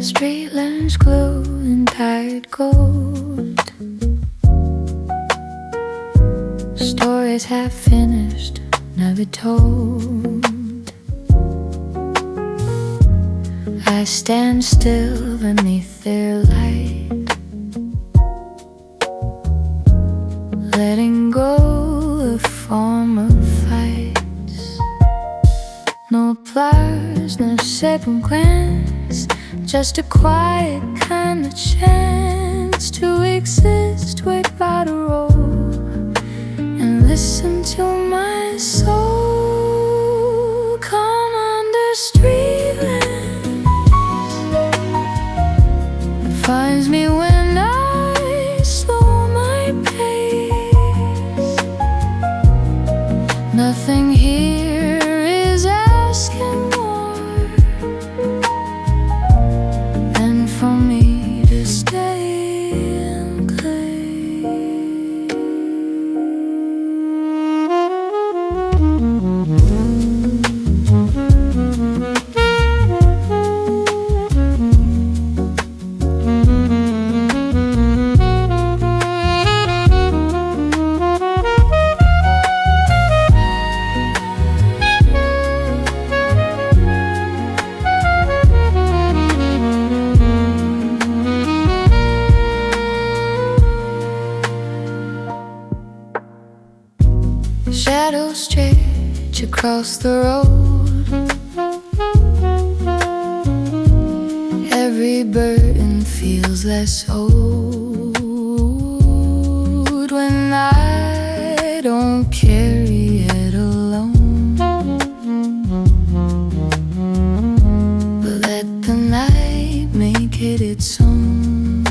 Street lamps glow in tired gold. Stories half finished, never told. I stand still beneath their light, letting go of former fights. No applause, no second glance, just a quiet kind of chance to exist without a role and listen to my soul come under street lamps. It finds me when I slow my pace. Nothing here is asking more than for me to stay and play. Shadows stretch across the road. Every burden feels less old when I don't carry it alone, but let the night make it its own.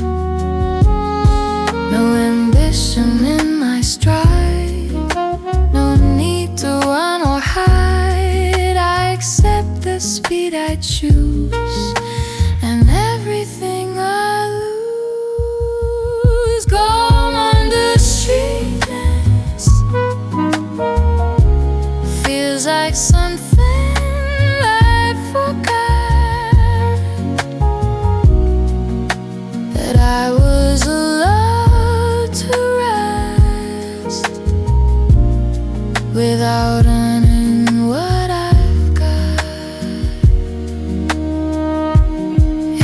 No ambition in my stride, no need to run or hide. I accept the speed I choose, and everything I lose. Gone under street lamps feels like something I forgot, that I was allowed to rest without earning what I've got.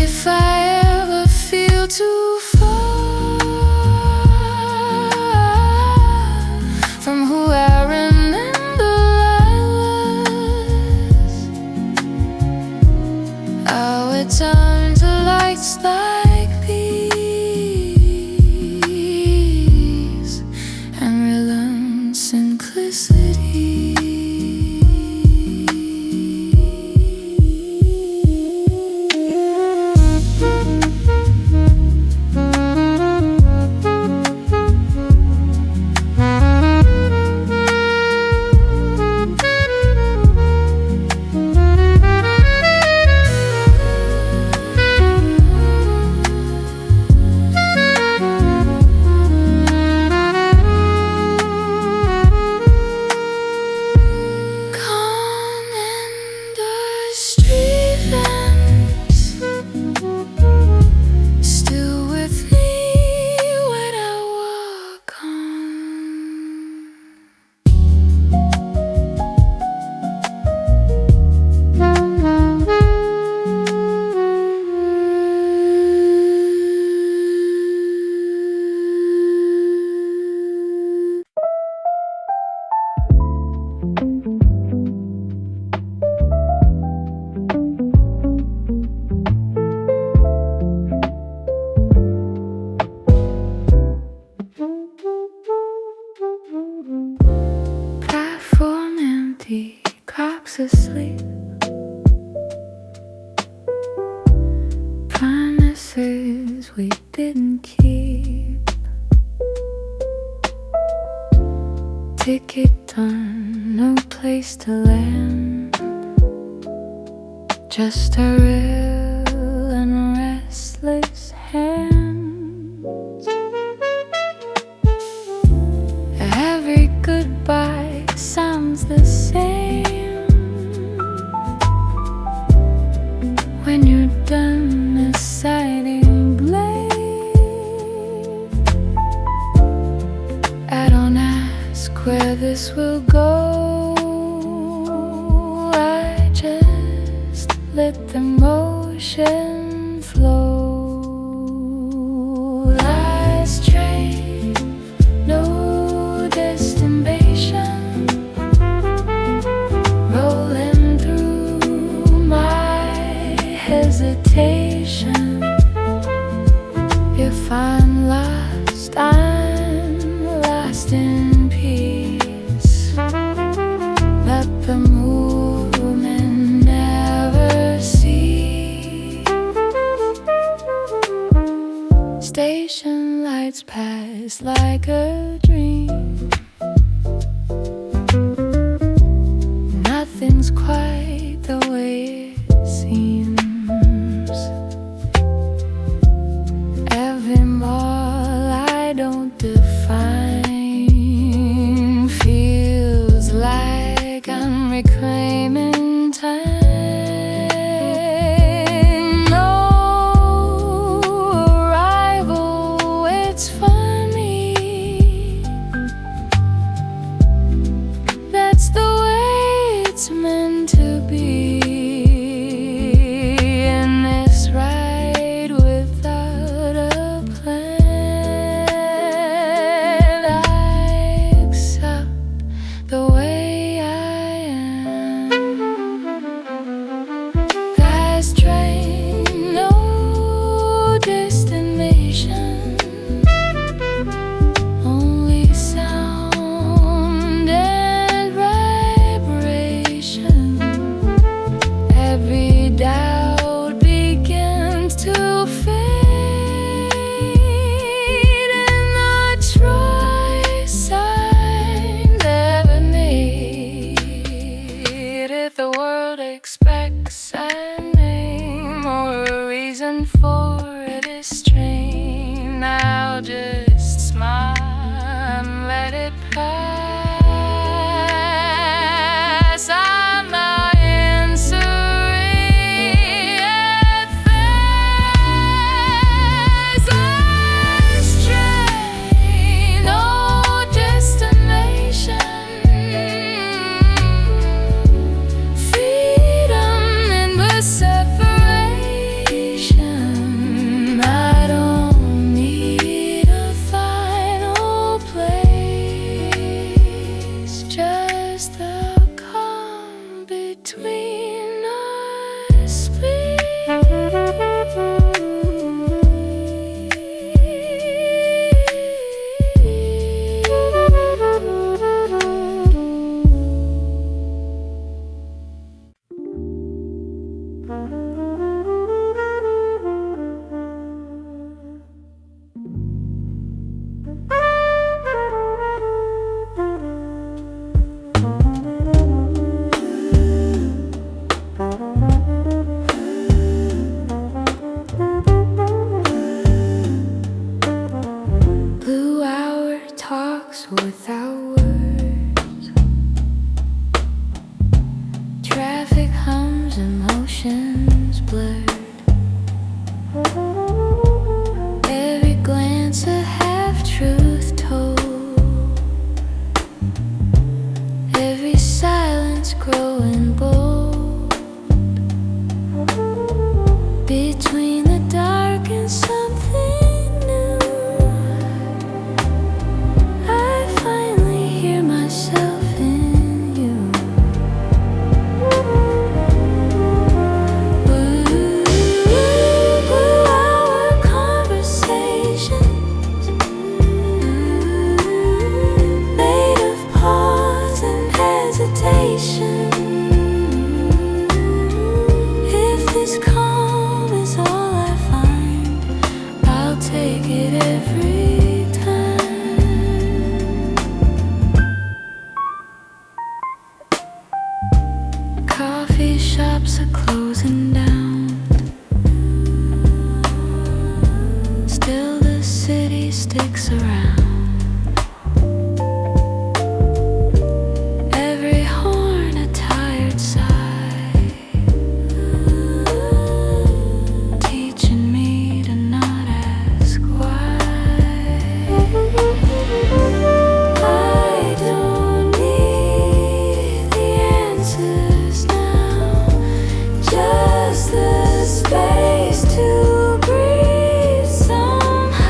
If I ever feel too far from who I remember I was, I would turn to lights like these and relearn simplicity. Platform empty, cops asleep. Promises we didn't keep. Ticket done, no place to land. Just a real and restless hands. Every goodbye sounds the same when you're done. Station lights pass like a dream. Nothing's quite the way it seems. Every mall I don't define feels like I'm reclaiming time. That's the way it's meant to be, and it's right without a plan. I accept the way I am. Fast train, no destination, only sound and vibration. Every doubt begins to fade, and the choice I never made. If the world expects a name or a reason for this strain, I'll just smile and let it pass. I'm not answering at fast. Last train, no destination. Freedom and but separation. I don't need a final place, just the calm between us, Blue hour talks without words. Traffic hums, emotions blurred. Every glance a half-truth told. Every silence growing bold. Between the dark and something new, I finally hear myself in you. Blue hour conversations, made of pause and hesitation. If this calm is all I find, I'll take it every time. Coffee shops are closing down. Still the city sticks around. Every horn a tired sigh, teaching me to not ask why. I don't need the answers now, just the space to breathe somehow.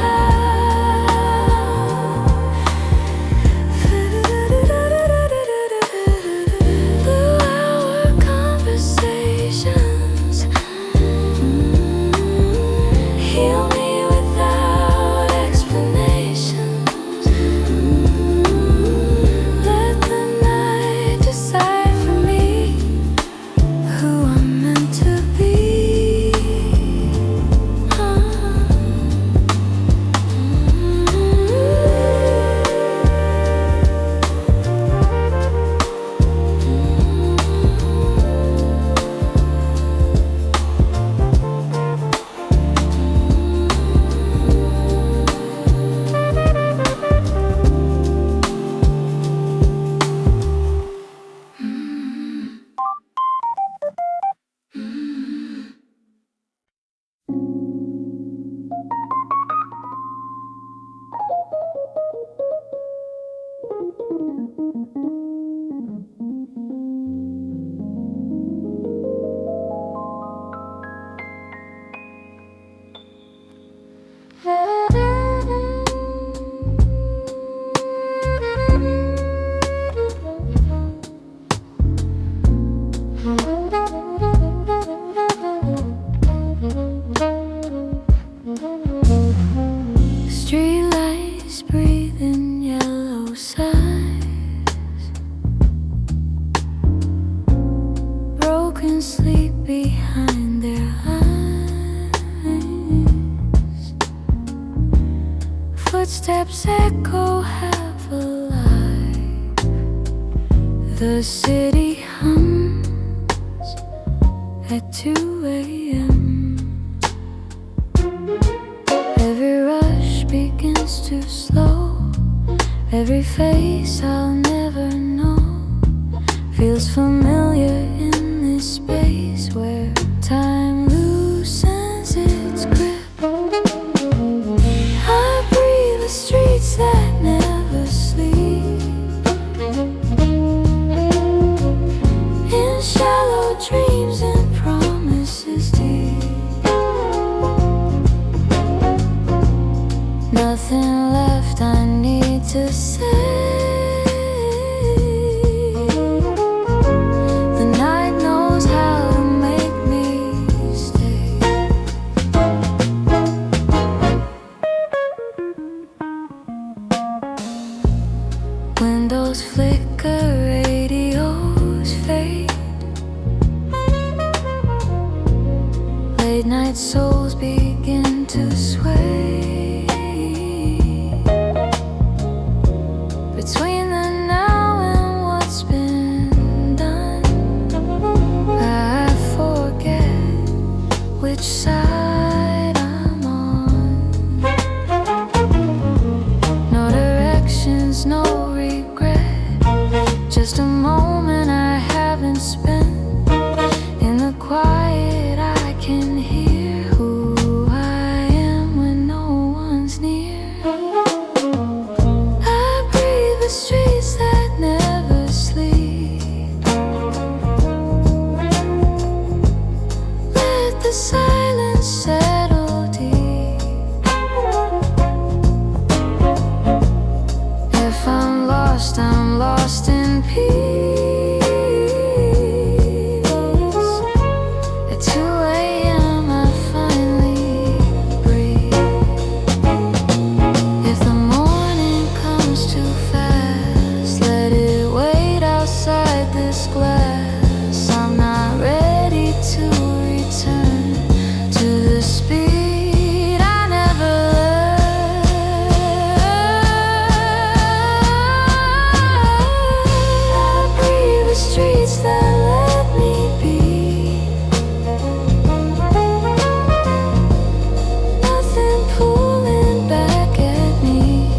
Streetlights breathe in yellow sighs, broken sleep behind their eyes. Footsteps echo half alive. The city hums at 2 a.m. Every rush begins to slow. Every face I'll never know feels familiar in this space where time loosens its grip. I breathe the streets that never sleep, in shallow dreams and promises deep. Nothing left I need to say. The night knows how to make me stay. Windows flicker, radios fade. Late night souls begin to sway. Between the now and what's been done, I forget which side I'm on. No directions, no regret, just a moment I haven't spent. In the quiet I can hear who I am when no one's near. The streets that never sleep, let the silence settle deep. If I'm lost in peace. At 2 a.m. I finally breathe. If the morning comes too fast, let it wait outside this glass. I'm not ready to return to the speed I never learned. I breathe the streets that let me be. Nothing pulling back at me.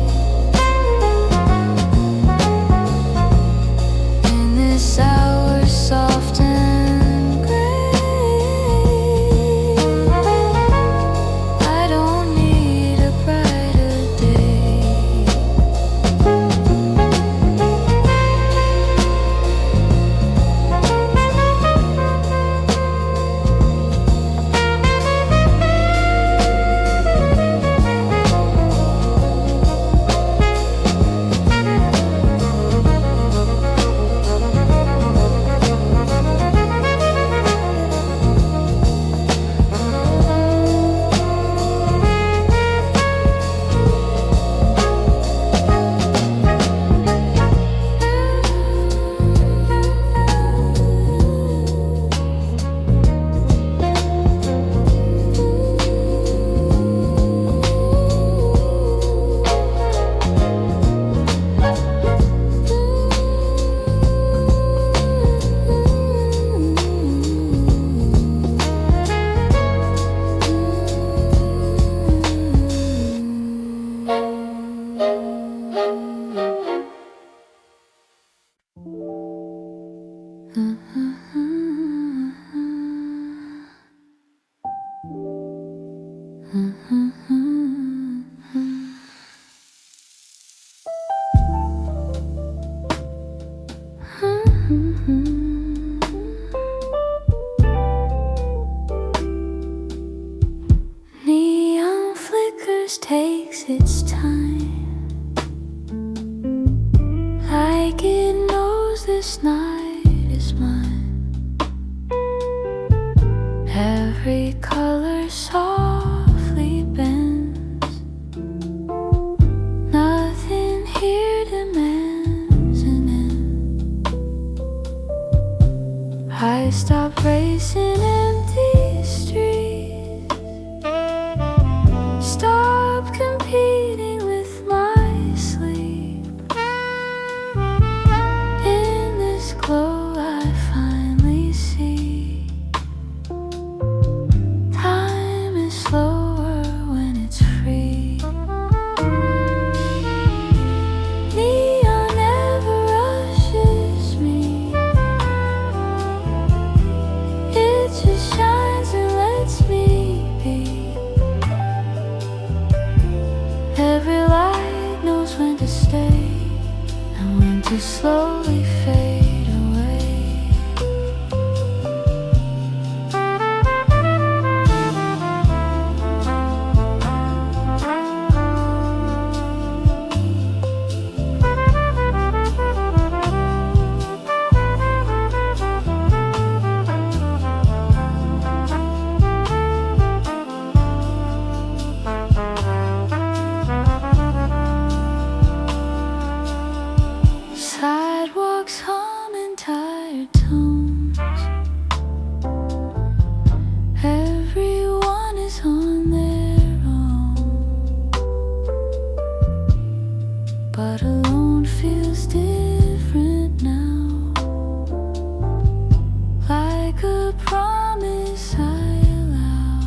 In this hour soft and gray, I don't need a brighter day. Mm-hmm. just takes its time, like it knows this night is mine. Every color softly bends, nothing here demands an end. I stop racing empty streets, stop competing with my sleep. In this glow I finally see time is slower when it's free. Neon never rushes me, it just shines and lets me be. Every light knows when to stay and when to slowly fade away. Sidewalks hum in tired tones, everyone is on their own, but alone feels different now, like a promise I allow.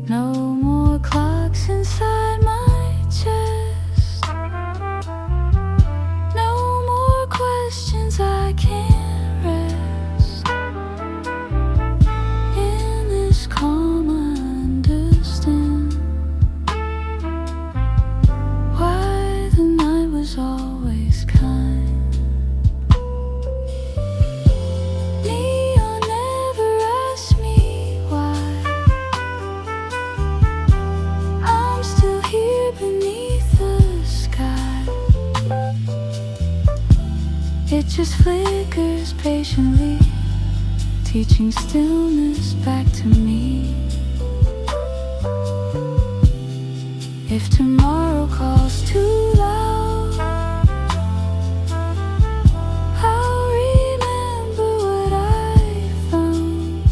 No more clocks inside my chest, no more questions, I can't rest. In this calm I understand why the night was always kind. Neon never asked me why, I'm still here beneath the sky. It just flickers patiently, teaching stillness back to me. If tomorrow calls too loud, I'll remember what I found.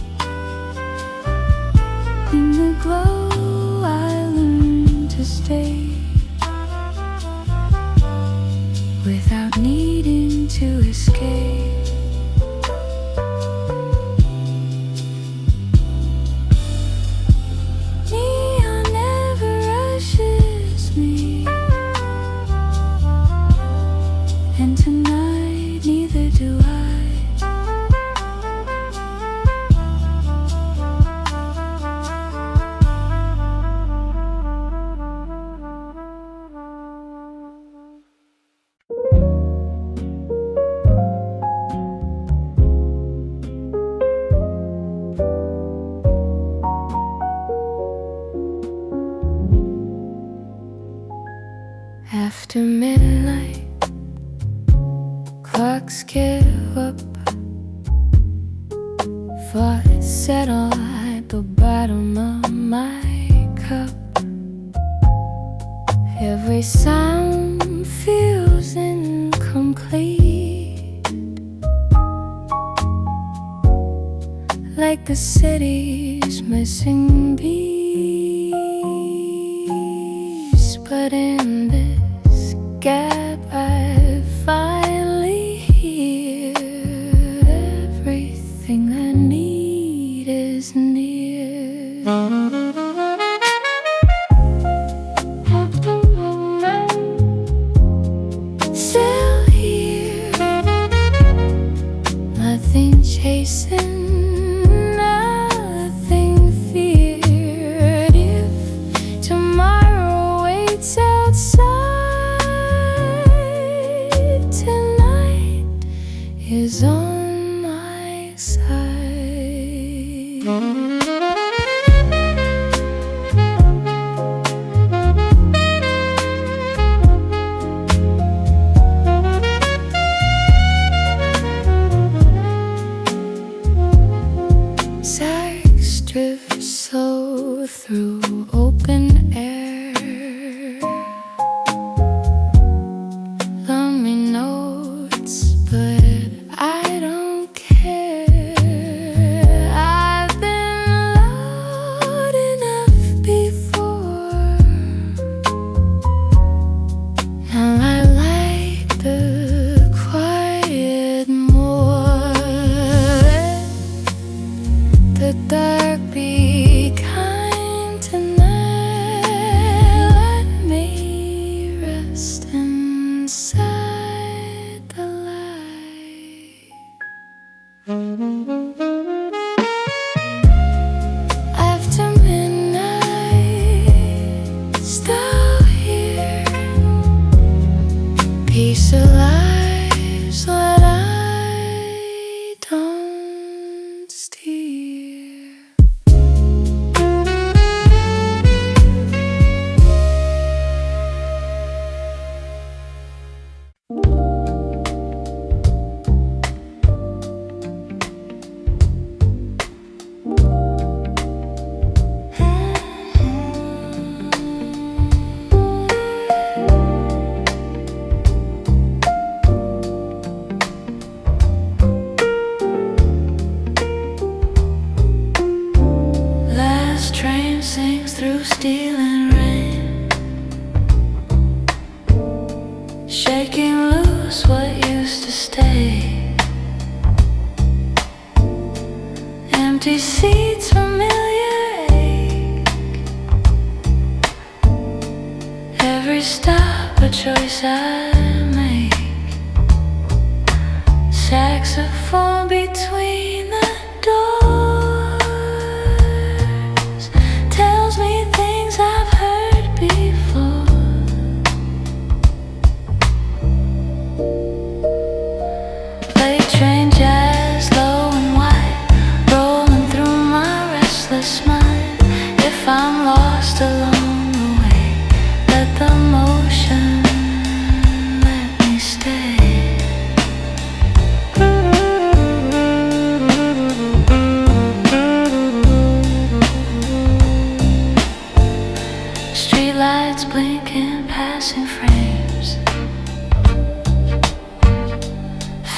In the glow I learned to stay, without needing to escape. Neon never rushes me, and tonight neither do I. After midnight, clocks give up, thoughts settle at the bottom of my cup. Every sound feels incomplete, like the city's missing piece. But in this gap I finally hear everything I need is near. Still here, nothing chasing, nothing feared. If tomorrow waits outside, tonight is on my side. through open air. Lonely notes, but I don't care. I've been loud enough before. Now I like the quiet more. The dark be kind tonight. Let me rest inside the light. After midnight, still here. Peace of lives that I don't steer. Last train sings through steel and rain, shaking loose what used to stay. Empty seats, familiar ache. Every stop a choice I make. Saxophone between the doors tells me things I've heard before. Late train jazz, low and white, rolling through my restless mind. If I'm lost along the way, let the motion let me stay. Streetlights blinking, passing frames.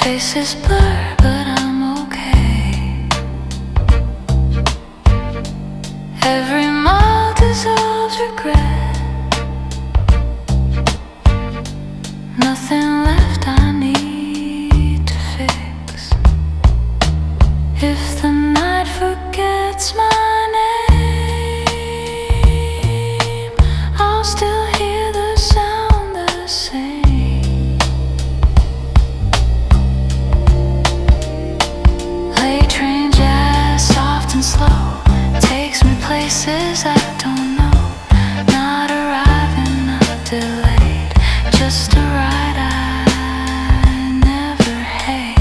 Faces blur, but I'm okay. Every mile dissolves regret. Nothing left I need to fix. If the night forgets my name, I'll still hear the sound the same. Late train jazz, soft and slow, takes me places I don't know. Not arriving, not delayed, just a ride I never hate.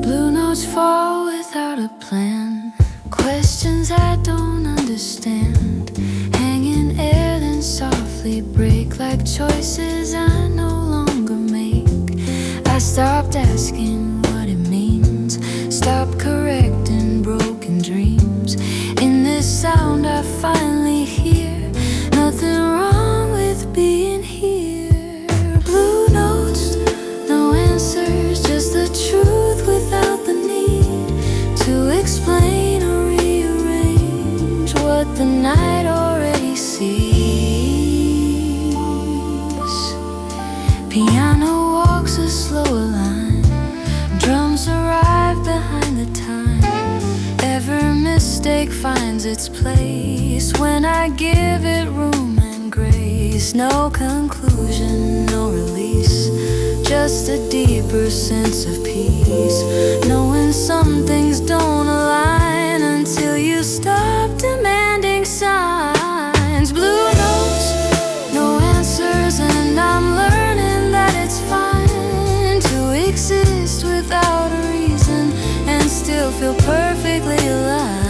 Blue notes fall without a plan, questions I don't understand. Hang in air, then softly break like choices I no longer make. I stopped asking what it means, stopped correcting broken dreams. In this sound I finally hear nothing wrong with being here. Blue notes, no answers, just the truth without the need to explain or rearrange what the night already sees. Piano walks a slower line, drums arrive behind the time. Every mistake finds its place when I give it room and grace. No conclusion, no release, just a deeper sense of peace, knowing some things don't align until you stop demanding signs. Blue notes, no answers, and I'm learning that it's fine to exist without a reason and still feel perfectly alive.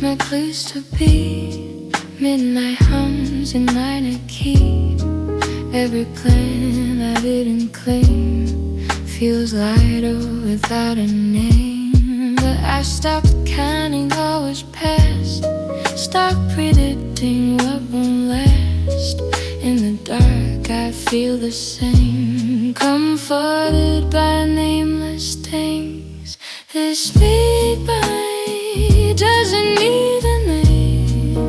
My place to be, midnight hums in minor key. Every plan I didn't claim feels lighter without a name. But I stopped counting hours past, stop predicting what won't last. In the dark I feel the same, comforted by nameless things. This big bite doesn't need a name,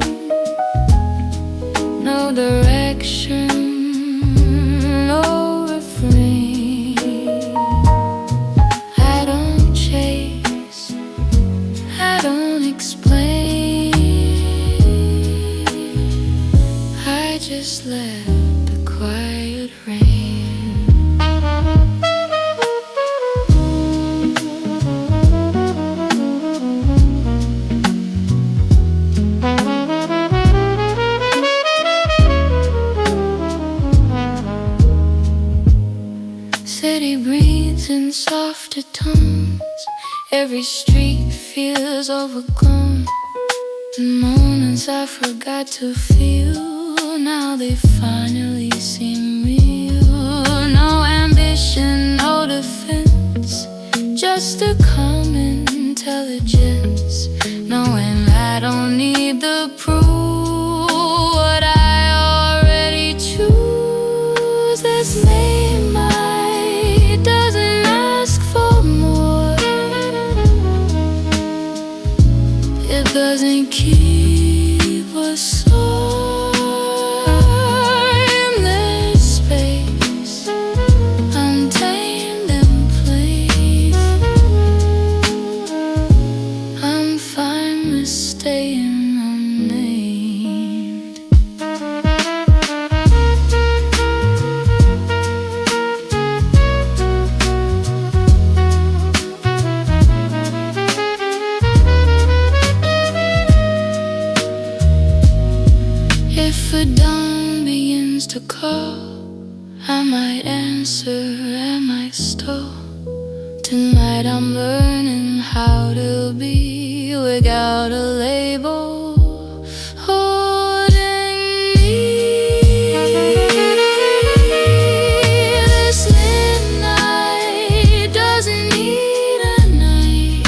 no direction, no refrain. I don't chase, I don't explain, I just let the quiet reign. City breathes in softer tones, every street feels overgrown. The moments I forgot to feel, now they finally seem real. No ambition, no defense, just a calm intelligence, knowing I don't need the proof. What I already choose, this name I doesn't ask for more. It doesn't keep us in this space, untamed and plain. I'm fine with staying unnamed. If a dawn begins to call, I might answer, I might stall. Tonight I'm learning how to be without a label holding me. This midnight doesn't need a night.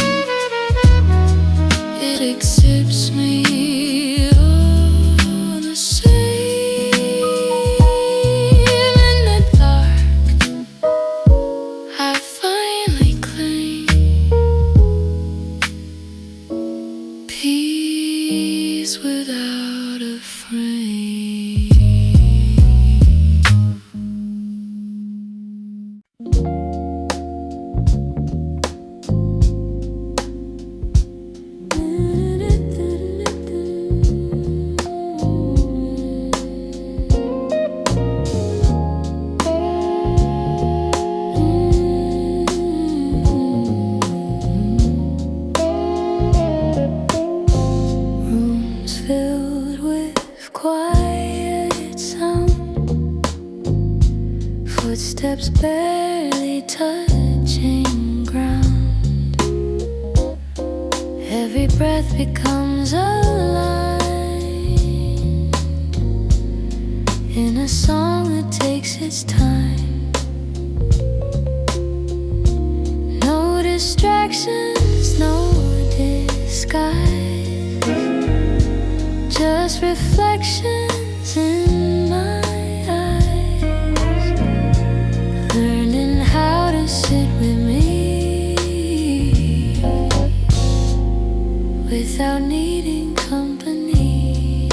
It accepts me all the same. In the dark I finally claim peace without a frame. Rooms filled with quiet sound, footsteps barely touching ground. Every breath becomes a line in a song that takes its time. No distractions, no disguise, just reflections in my eyes, learning how to sit with me without needing company.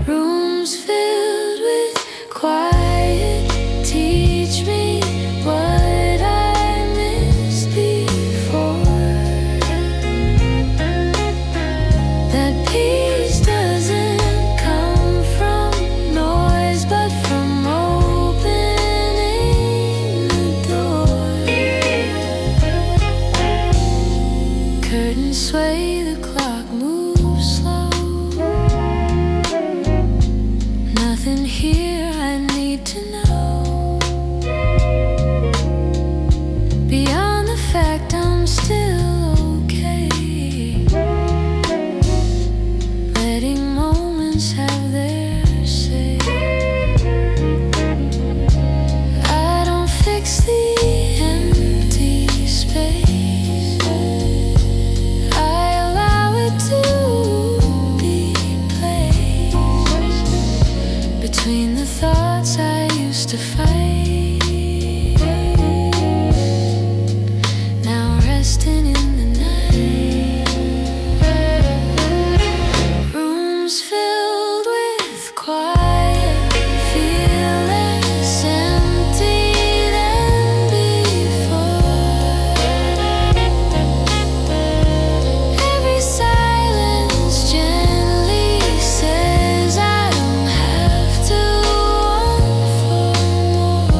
Rooms filled with quiet teach me what I missed before. That peace doesn't come from noise, but from opening the door. Curtains sway, the clock moves slow. Nothing here I need to know, beyond the fact I'm still okay. Letting moments have their say. I don't fix the empty space, I allow it to be placed between the thoughts I used to fight, now resting in the night. Rooms filled with quiet feel less empty than before. Every silence gently says I don't have to want for more.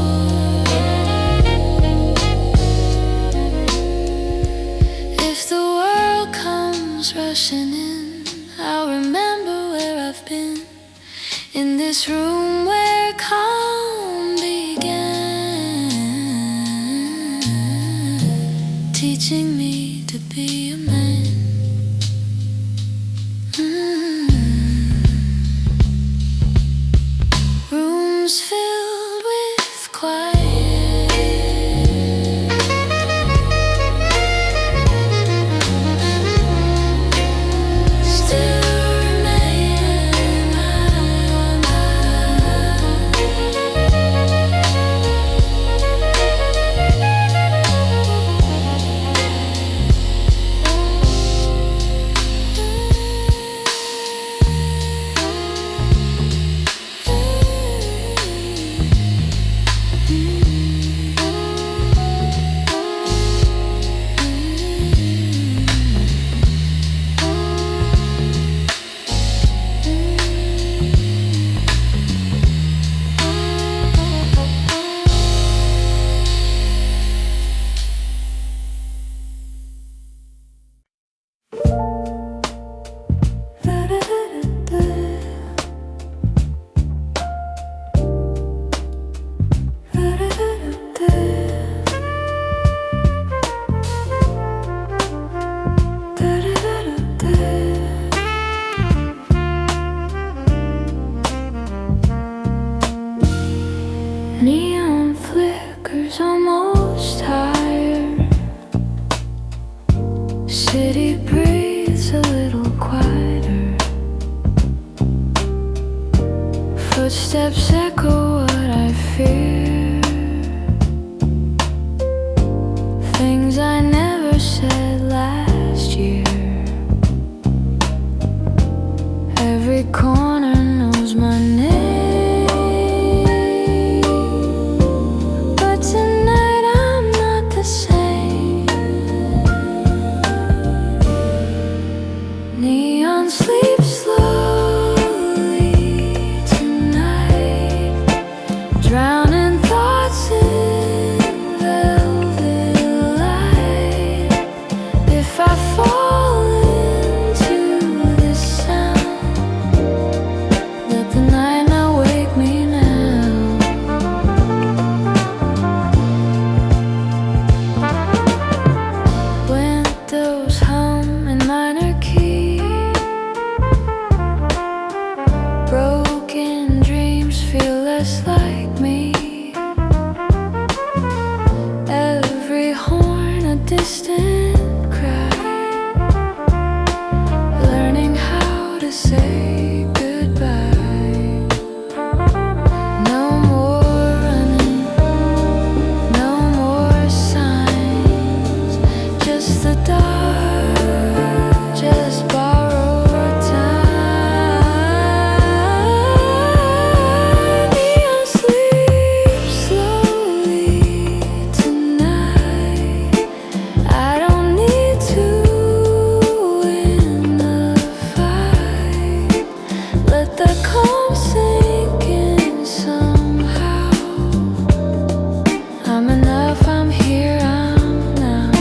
If the world comes rushing in, I'll remember where I've been, in this room where calm began, teaching me to be a man. Rooms filled with quiet still remain in my mind. eyes almost tired. City breathes a little quieter. Footsteps echo what I fear. Things I never said last year. Every corner knows my name, but tonight I'm not the same. Neon sleeps slowly tonight, drowning thoughts in velvet light. If I fall into this sound, let the night not wake me now. Windows hum in minor key. Broken dreams feel less like me. Every horn a distant cry, learning how to say goodbye. No more running, no more signs, just the dark, just borrowed time. Neon sleeps slowly tonight. I don't need to win the fight. Let the calm sink in somehow. I'm enough, I'm here, I'm now.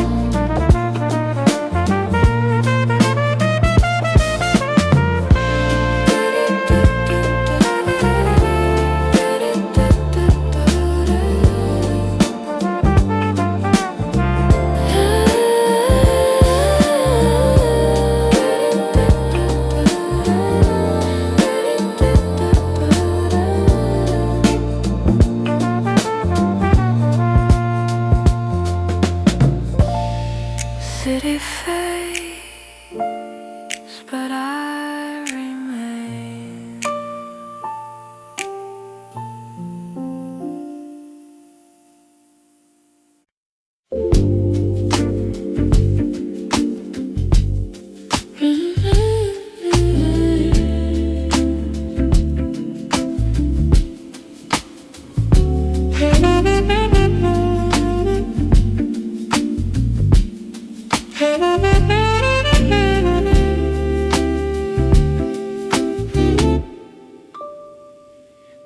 City fades, but I remain.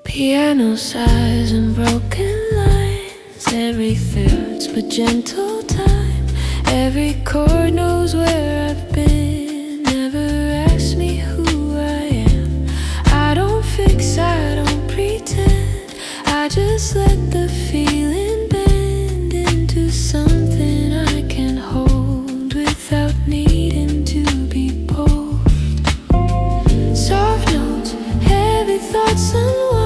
Piano sighs and broken lines. Every third's but gentle time. Every chord knows where I've been. Never ask me who I am. I don't fix, I don't pretend. I just let the feeling bend into something I can hold without needing to be bold. Soft notes, heavy thoughts unwind.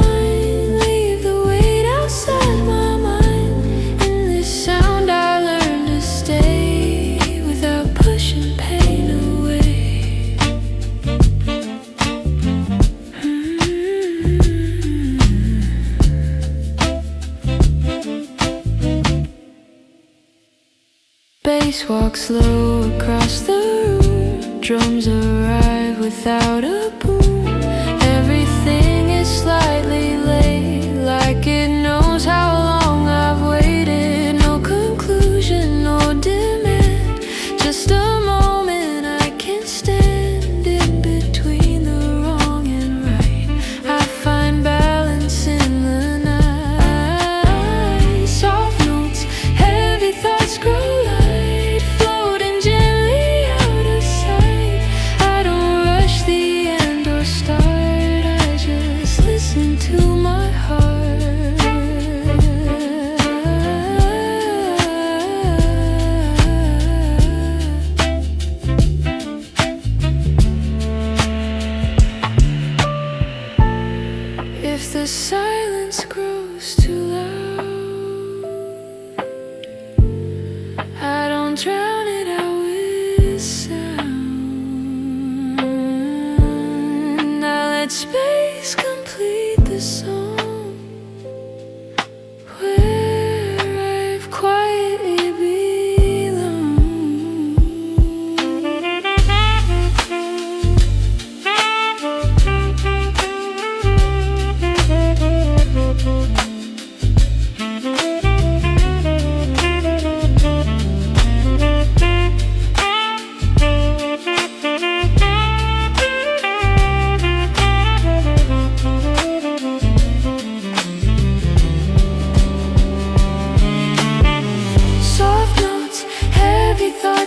Leave the weight outside my mind. In this sound I learned to stay without pushing pain away. Bass walks slow across the room. Drums arrive without a boom. Everything is slightly late, like it knows how long I've waited. No conclusion, no demand, just a moment I can stand in between the wrong and right. I find balance in the night. Soft notes, heavy thoughts grow light, floating gently out of sight. I don't rush the end or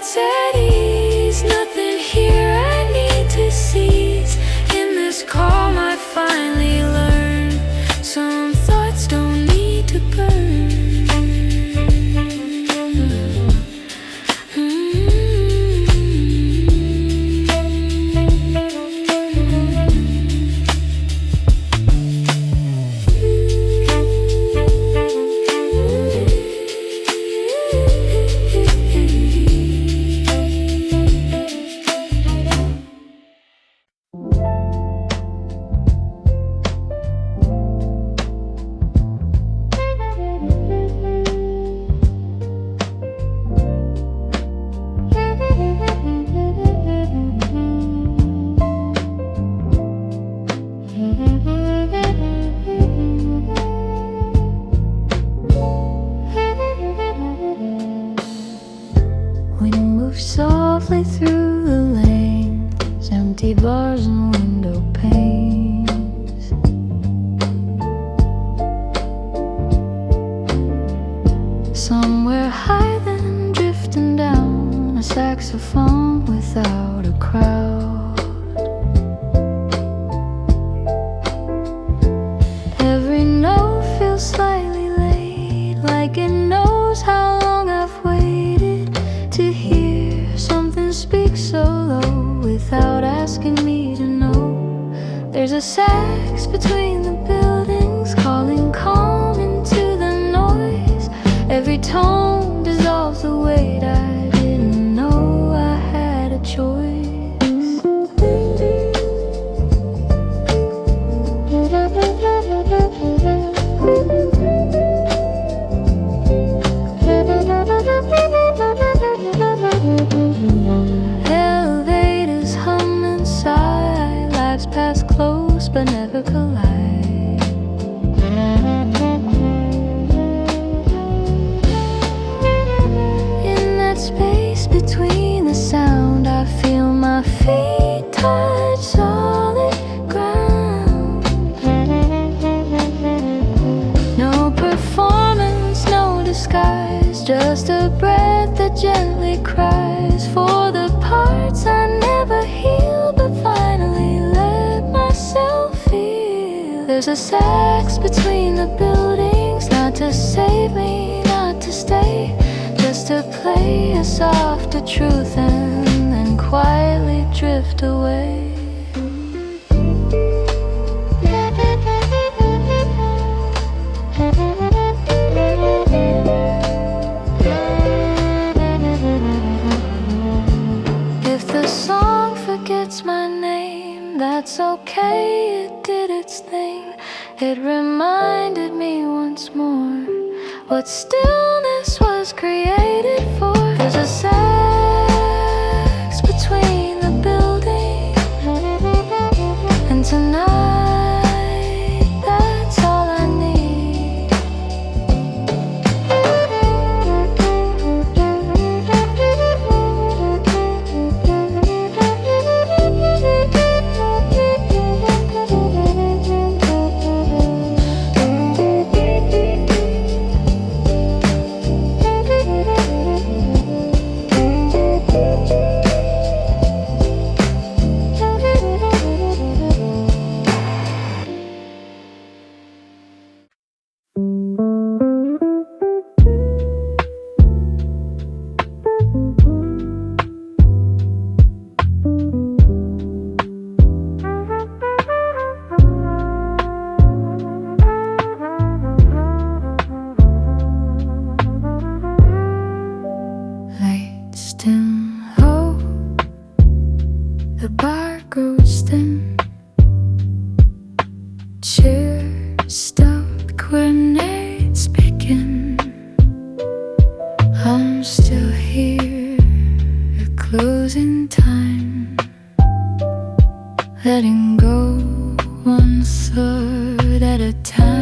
heart's at ease. Nothing here I need to seize. In this calm I finally learn some thoughts don't need to burn. Softly through the lanes, empty bars and window panes. Somewhere high then drifting down, a saxophone without a crowd. Every note feels slightly late, like it knows how long I've waited to hear something speak so low without asking me to know. There's a sax between the buildings, calling calm into the noise. Every tone dissolves the weight. I didn't know I had a choice. Elevators hum inside, lives pass close but never collide. In that space between the sound, I feel my feet touch solid ground. No performance, no disguise, just a breath that gently cries for the parts I never healed but finally let myself feel. There's a sax between the buildings, not to save me, not to stay, just to play a softer truth and then quietly drift away. Forgets my name, that's okay, it did its thing. It reminded me once more what stillness was created for. There's a sax between the buildings, and tonight that's all I need. The bar grows thin, chair stuck when it's picking. I'm still here at closing time, letting go 1/3 at a time.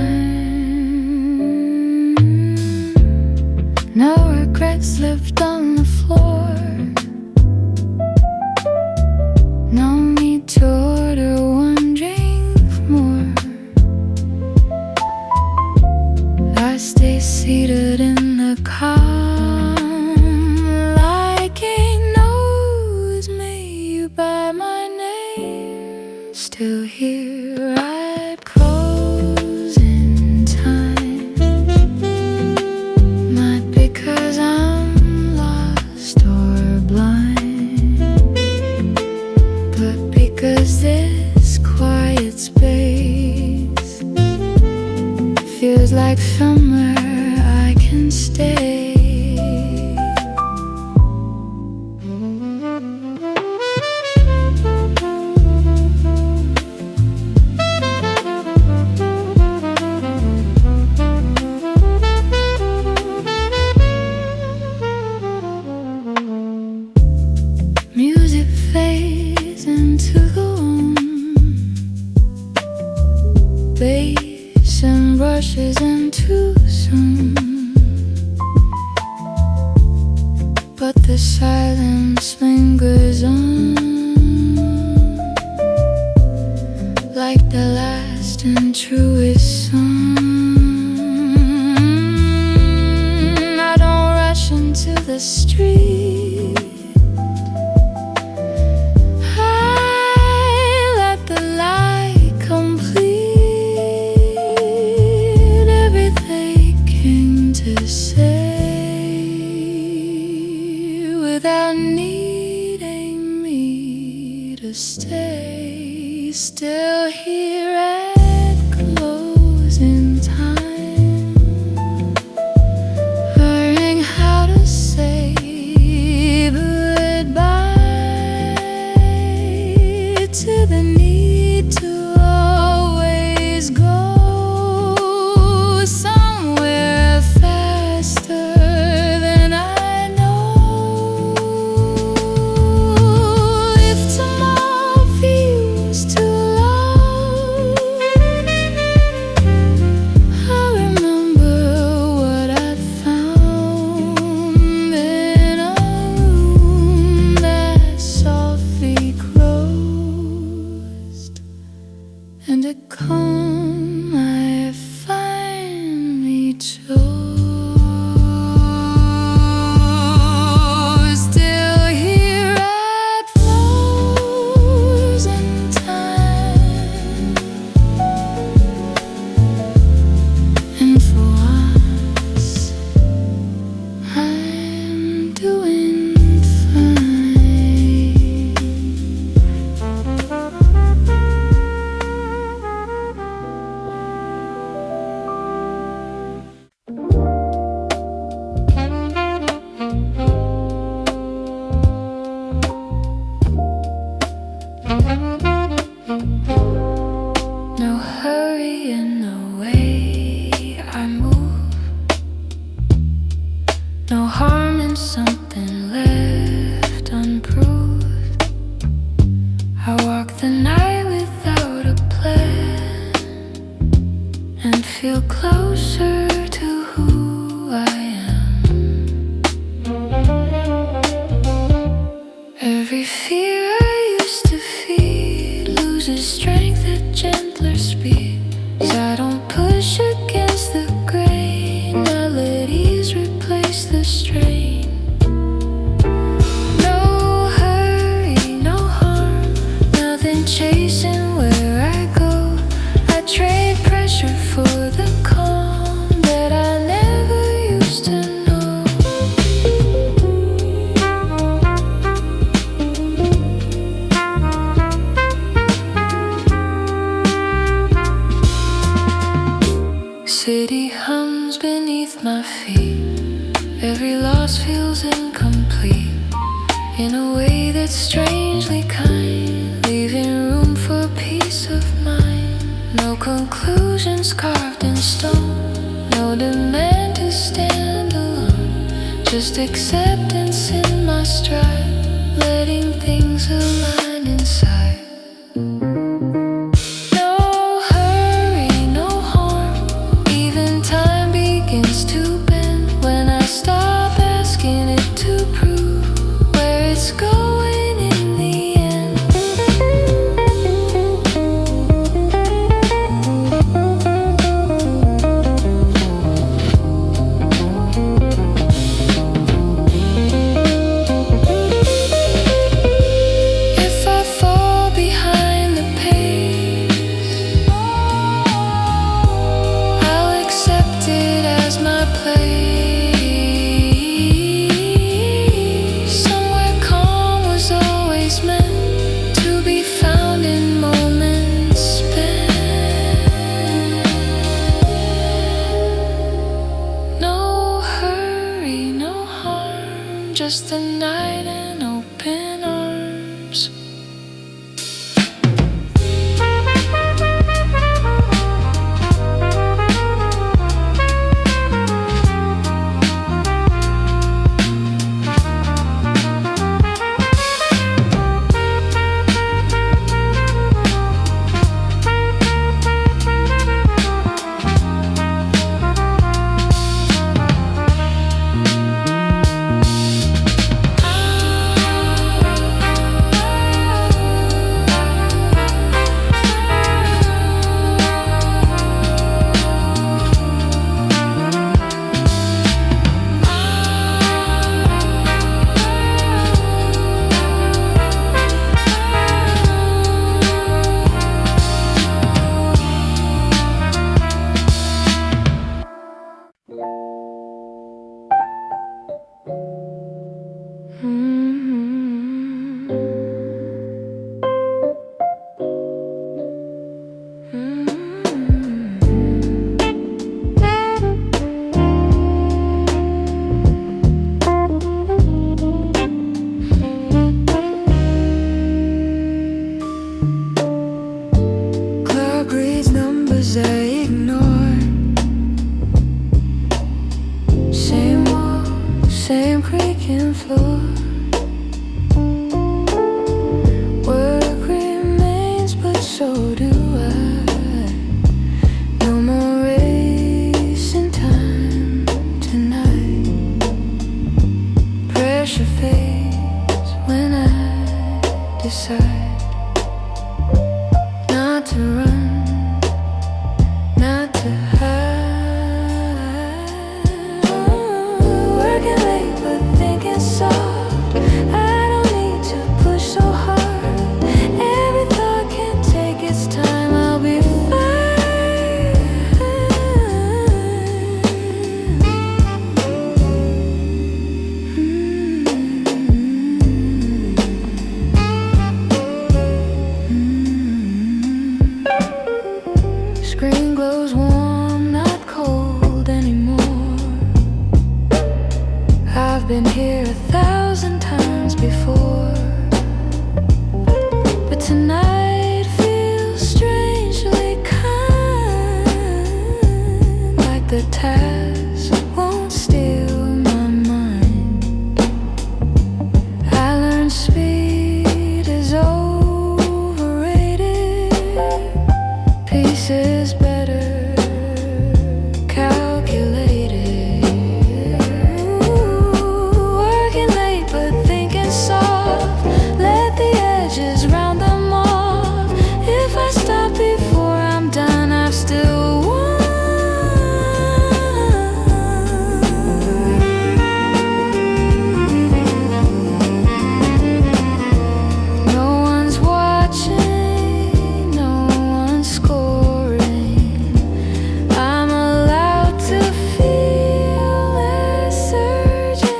No regrets left on the floor. No need to order one drink more. I stay seated in the car, liking the silence lingers on, like the last and truest song. I don't rush into the street, I let the light complete everything they came to say, without needing me to stay. Still here at closing time, learning how to say goodbye to the need to always go somewhere faster than I know. If tomorrow feels too long, I remember what I'd found in a room that softly closed, and a calm I finally chose. Still here at closing time, and for once I'm doing fine. No hurry in the way I move, no harm in something left unproved. I walk the night without a plan and feel closer to who I am. Every fear I used to feel loses strength at gentler speed. I don't push against the grain, melodies replace the strain. No hurry, no harm, nothing chasing where I go. I trade pressure for the calm that I never used to know. City hums beneath my feet, every loss feels incomplete, in a way that's strangely kind, leaving room for peace of mind. No conclusions carved in stone, no demand to stand alone, just acceptance in my stride, letting things align inside. No hurry, no harm, even time begins to bend when I stop asking it to prove where it's going in the end. If I fall behind the pace, I'll accept it as my place. Somewhere calm was always meant to be found in moments spent. No hurry, no harm, just the night and open arms. same creaking floor. Work remains, but so do I. No more racing time tonight. Pressure fades when I decide not to run, not to hide. Working late but thinking soft. I don't need to push so hard. Every thought can take its time. I'll be fine. Screen glows warm, not cold anymore. I've been here 1,000 times before, but tonight feels strangely kind. Like the task won't steal my mind. I learned speed is overrated. Peace is better calculated. Working late but thinking soft. Let the edges round them off. If I stop before I'm done, I've still won. No one's watching, no one's scoring. I'm allowed to feel this urgent.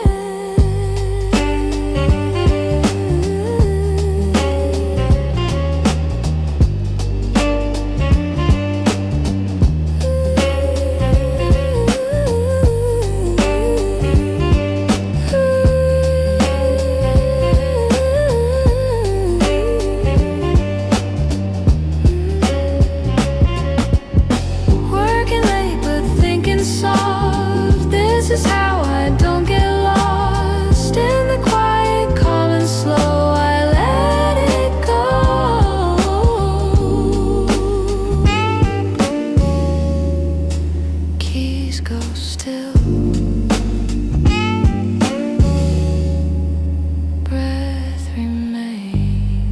Working late but thinking soft. This is how I don't get lost. In the quiet, calm and slow, I let it go. Keys go still. Breath remains.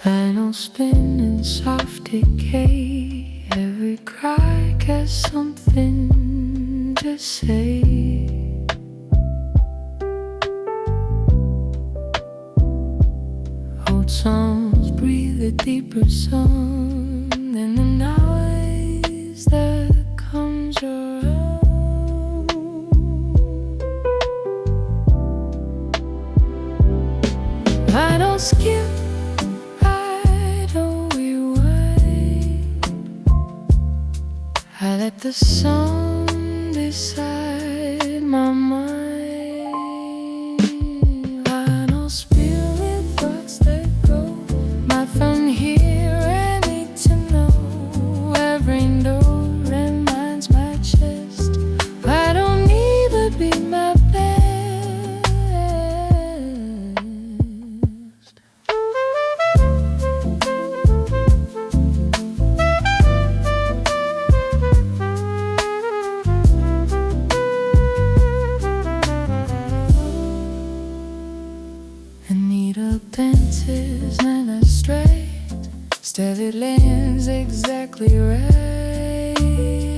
Vinyl spinning soft decay. Every crack has something to say. Old songs breathe a deeper song than the noise that comes around. I don't skip, I don't rewind. I let the song decide my mind. I don't spill with thoughts that go. My from here, I need to know. Every note reminds my chest. I don't even be my best. Needle pencils and a straight, steady lens exactly right.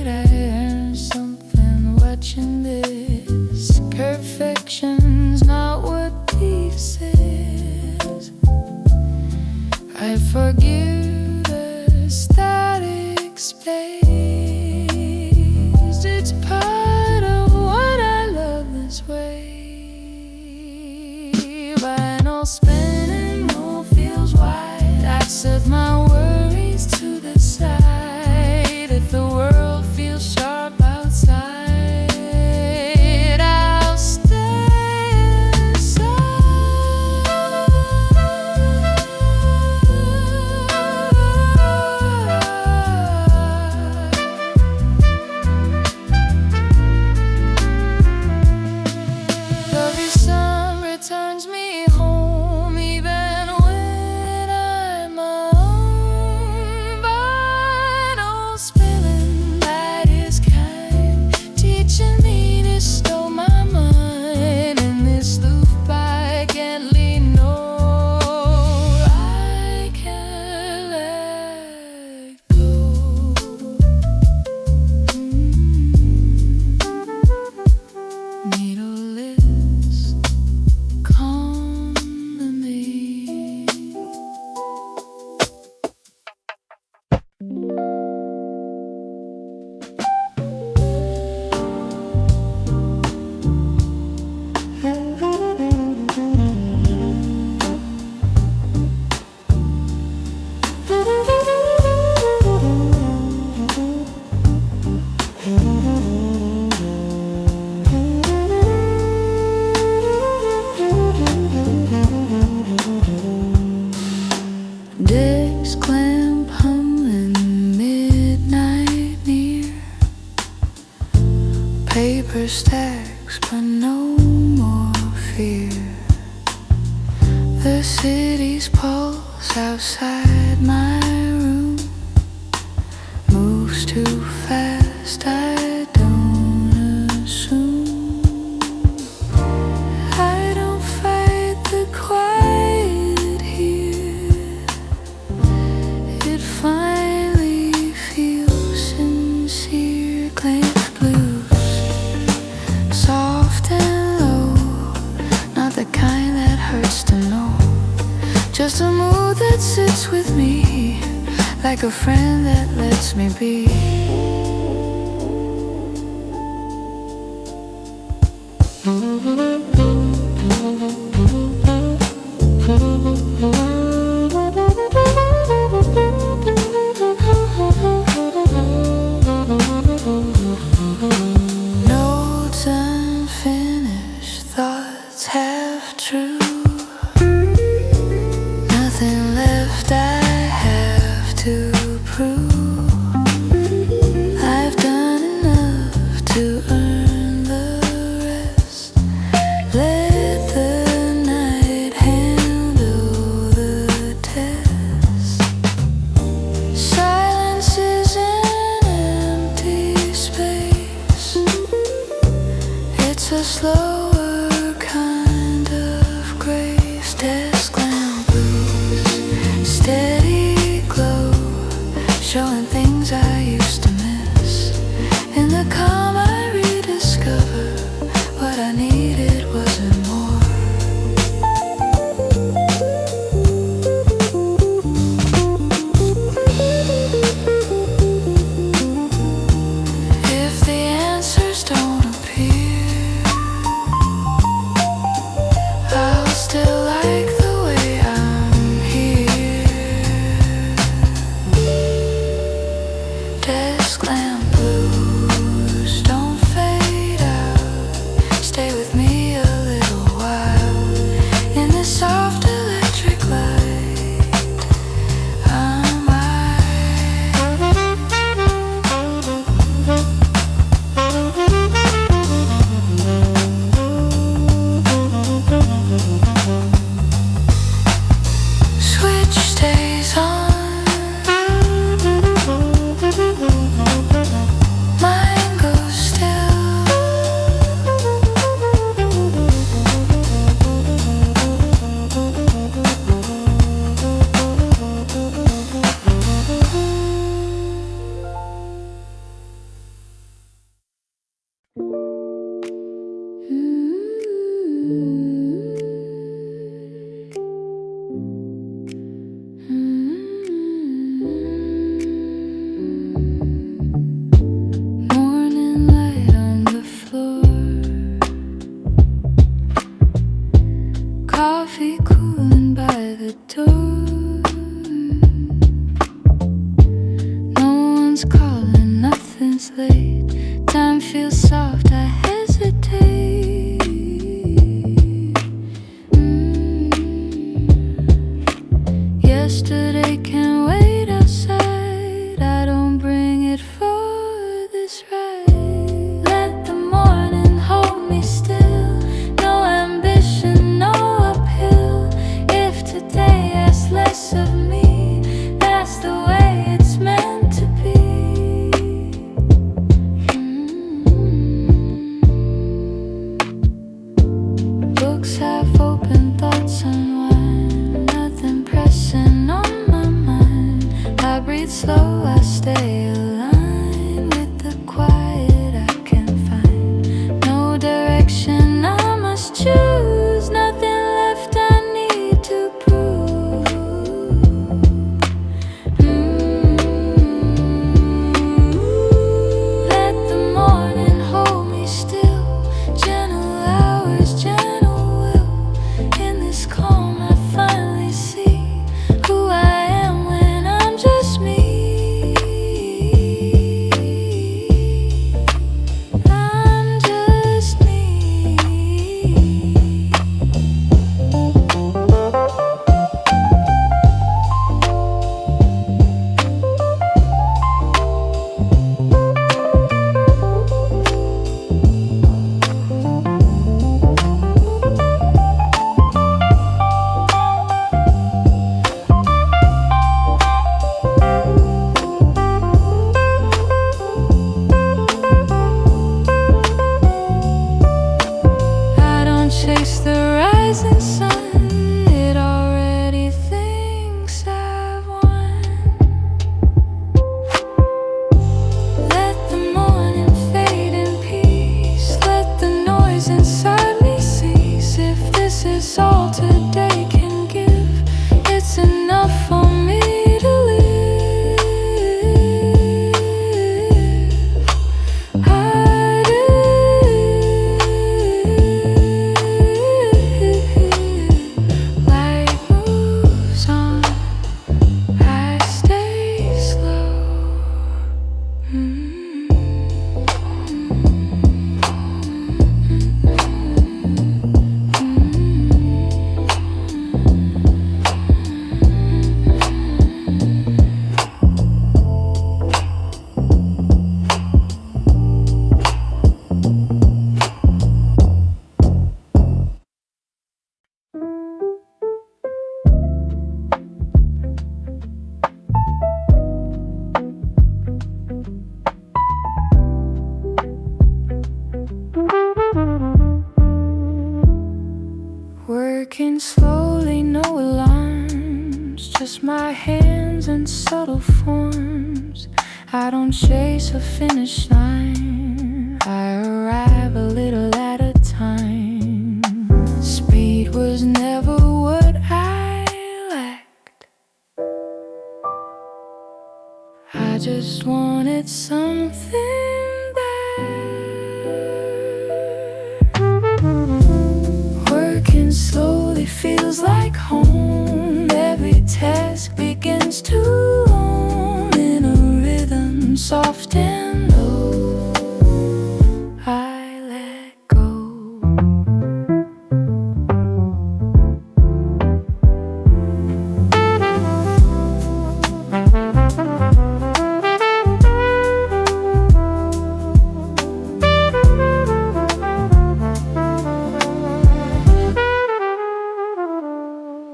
I earned something watching this. Perfection's not what peace is. I forgive the static space. It's part of what I love this way. Vinyl spinning, more feels wide. I set my worries to the side. still sharp outside, I'll stay inside. Lovely sun returns me home, even when I'm alone. Vinyl spilling light is kind, teaching me to slow my mind. In this loop I can't lean, no, I can't let go. Needleless calm to me. Decks clamp humming, midnight near. Paper stacks, but no more fear. The city's pulse outside my room moves too fast, I don't assume. I don't fight the quiet here. It finally feels sincere. Claims blues, soft and low, not the kind that hurts to know. Just a mood that sits with me, like a friend that lets me be. Notes unfinished, thoughts half true. Nothing left I have to prove. I've done enough to earn the rest. Let the night handle the test. Silence is an empty space. It's a slower kind of grace. Desk lamp blues, steady glow, showing things I used to miss. In the calm I rediscover what I needed wasn't more. If the answers don't appear, I'll still like the way I'm here. Desk lamp blues, translate. Time feels soft, I hesitate. Yesterday can wait outside. I don't bring it for this ride. Let the morning hold me still. No ambition, no uphill. If today asks less of me, that's the way it's meant to be. Books have open thoughts unwind. Nothing pressing on my mind. I breathe slow, I stay aligned with the quiet I can find. No direction I must choose. Nothing left I need to prove. Let the morning hold me still. Gentle hours, gentle will. In this calm I finally see who I am when I'm just me. I'm just me. I don't chase the rising sun. It already thinks I've won. Let the morning fade in peace. Let the noise inside me cease. If this is all today can give, it's enough for me to live. Light moves on, I stay slow. Working slowly, no alarms. Just my hands and subtle forms. I don't chase a finish line. I arrive a little at a time. Speed was never what I lacked. I just wanted something back. Working slowly feels like home. Every task begins to own in a rhythm soft and low. I let go.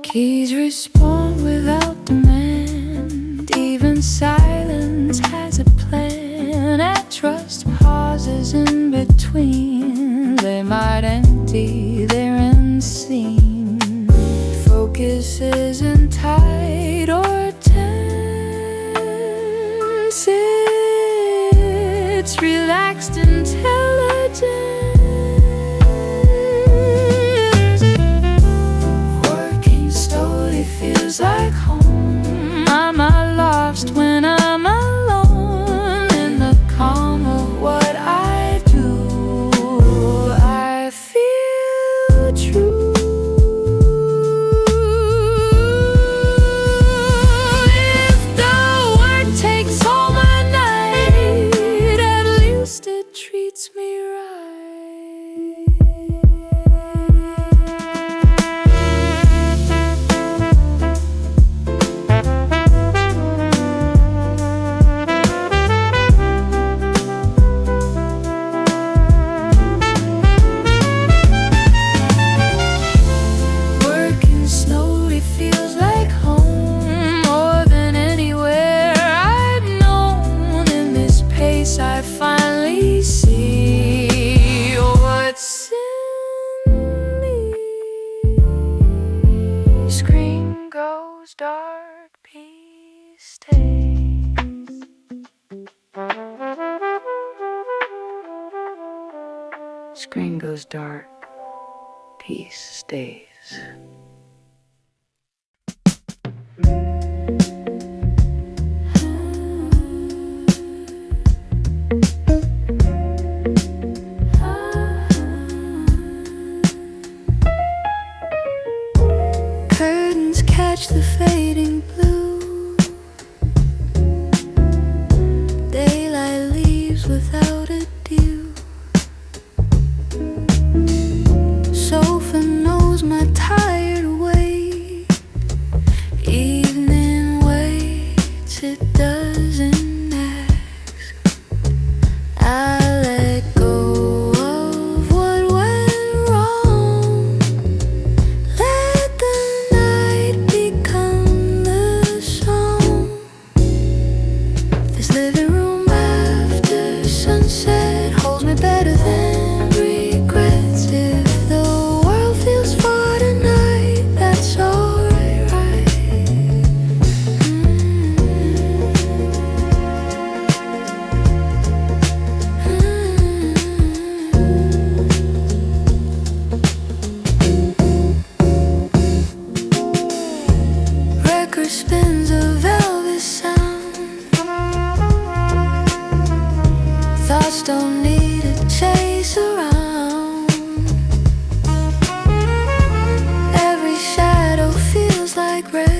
Keys respond without demand. Even silence has a plan. I trust pauses in between. They might empty, they're unseen. Focus isn't tight or tense. It's relaxed intelligence. Feels like home. I'm not lost when I'm alone. In the calm of what I do, I feel true. If the work takes all my night, screen goes dark, peace stays. Curtains catch the fading blue. Daylight leaves without a dew. Sofa knows my tired way. Evening waits, it doesn't ask. I let go of what went wrong. Let the night become the song. This living room after sunset holds me better than regrets. If the world feels far tonight, that's alright. Record spins a velvet sound. Thoughts don't need to chase around. Every shadow feels like rest.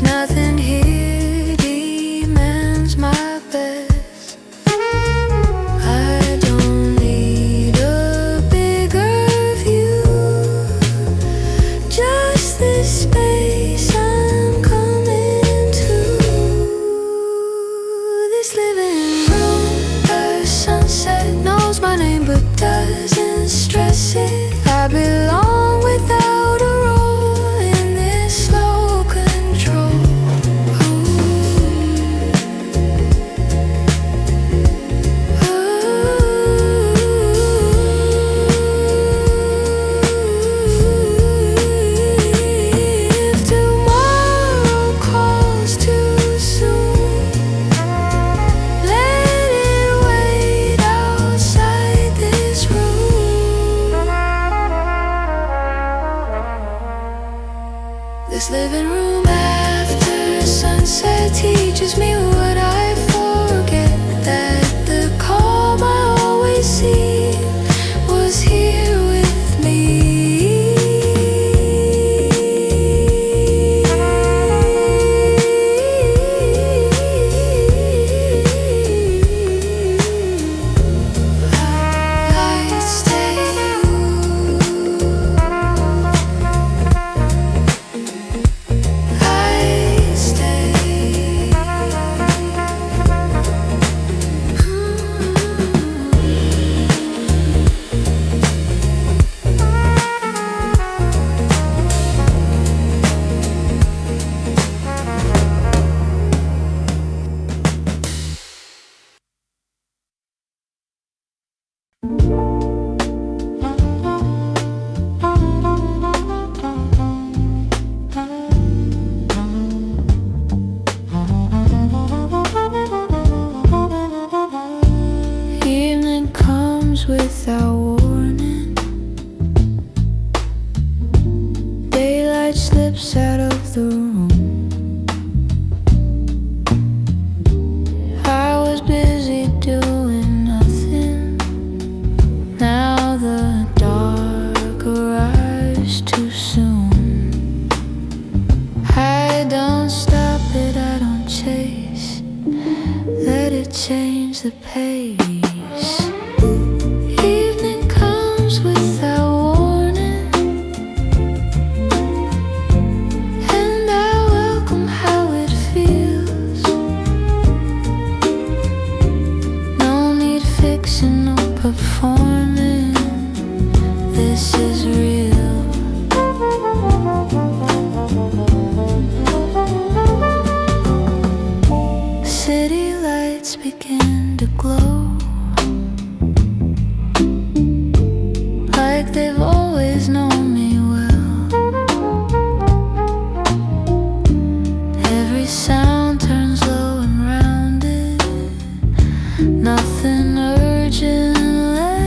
Nothing here demands my best. I don't need a bigger view. Just this space I'm coming to. This living room, the sunset knows my name but doesn't stress it. I belong without a role in this slow control. If tomorrow calls too soon, let it wait outside this room. This living room after sunset teaches me what I forget. That the calm I always see was here with Lights stay. Lights stay. Evening comes without warning. Daylight slips out of the room. I was busy doing nothing. Now the dark arrives too soon. I don't stop it, I don't chase. Let it change the pace. Evening comes without warning, and I welcome how it feels. No need fixing, no performing. This is real. City lights begin to glow, like they've always known me well. Every sound turns low and rounded. Nothing urgent left.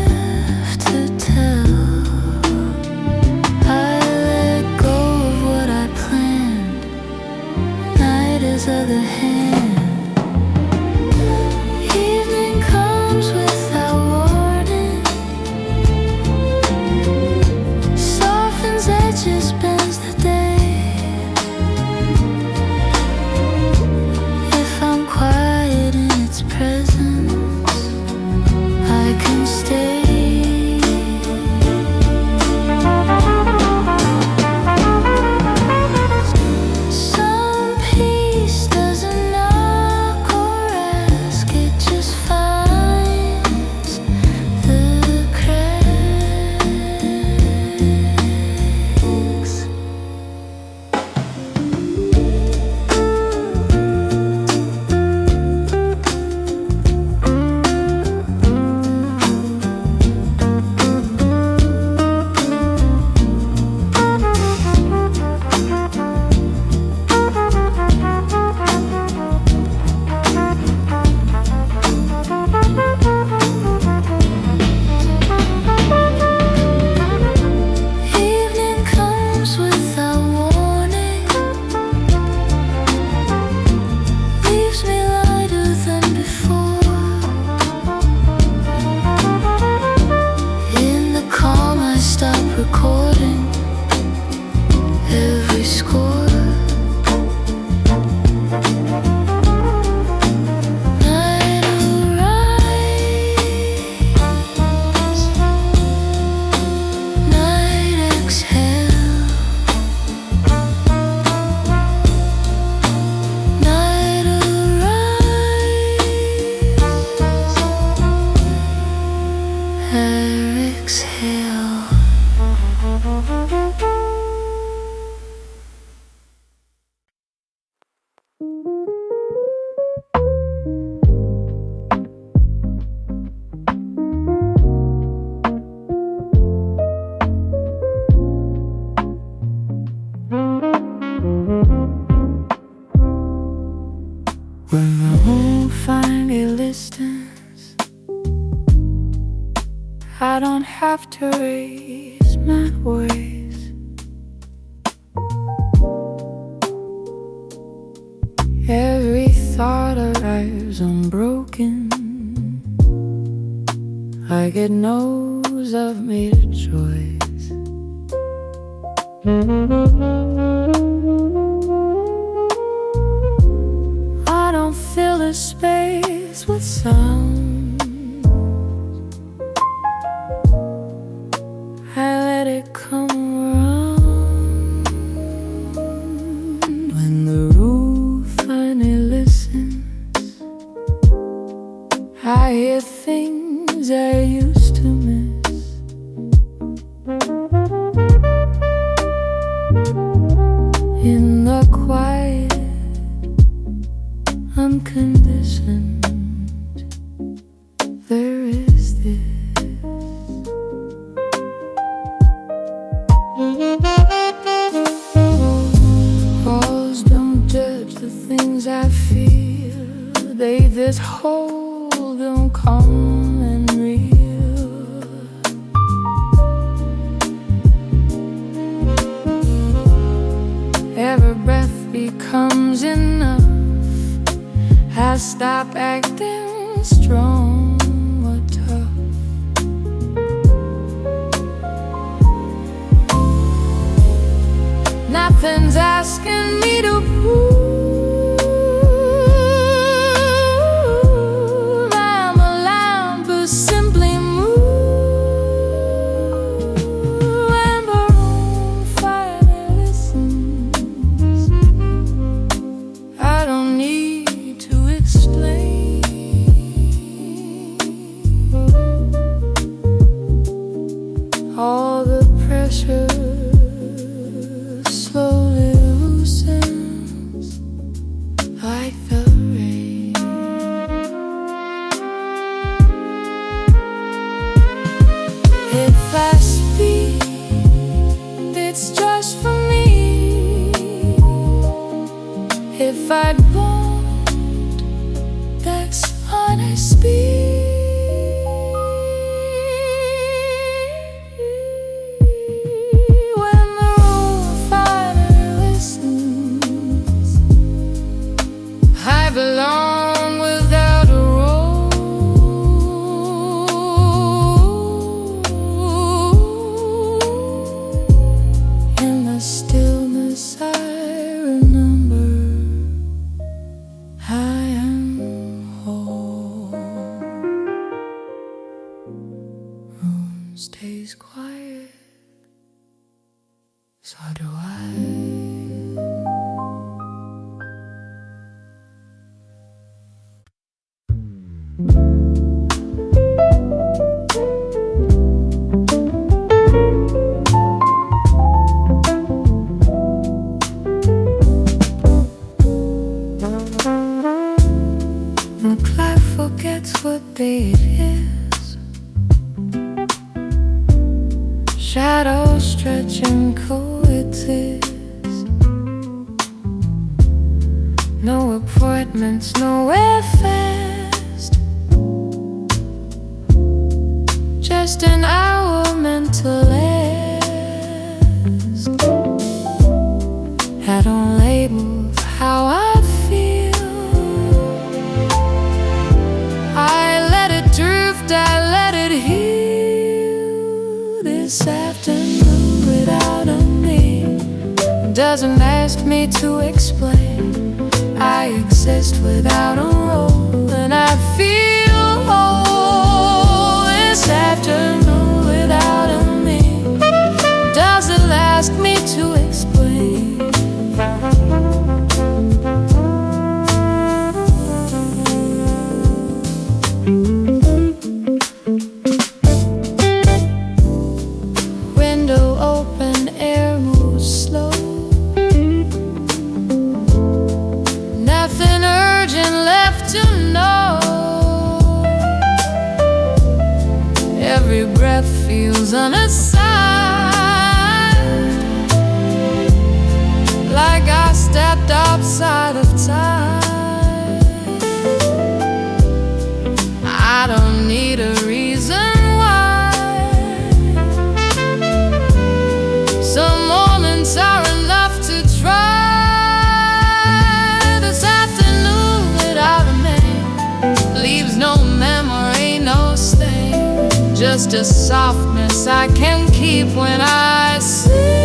When the moon finally listens, I don't have to raise my voice. Every thought arrives unbroken, like it knows I've made a choice. I don't fill the space with sound, I let it come around. When the roof finally listens, I hear things I used to miss. In the quiet, unconditioned, there is this. Walls don't judge the things I feel, they just hold them calm and real. Every breath becomes enough, I stop acting strong or tough. Nothing's asking me to prove I'm allowed to simply move. When the room finally listens, I don't need to explain. All the pressure slowly loosens like the rain. If I speak, it's just for me. If I don't, that's honest speech. When the room finally listens, I belong without a role. In the stillness I remember I am whole. Room stays quiet, so do I. The clock forgets what day it is. Shadows stretch and coexist. No appointments, nowhere fast. Just an hour meant to last. I don't label how I feel, I let it drift, I let it heal. This afternoon without a name doesn't ask me to explain. I exist without a role, and I feel whole. This afternoon without a name doesn't ask me to explain. Window open, air moves slow. Nothing urgent left to know. Every breath feels unassigned, like I stepped outside of time. just a softness I can keep when I sleep.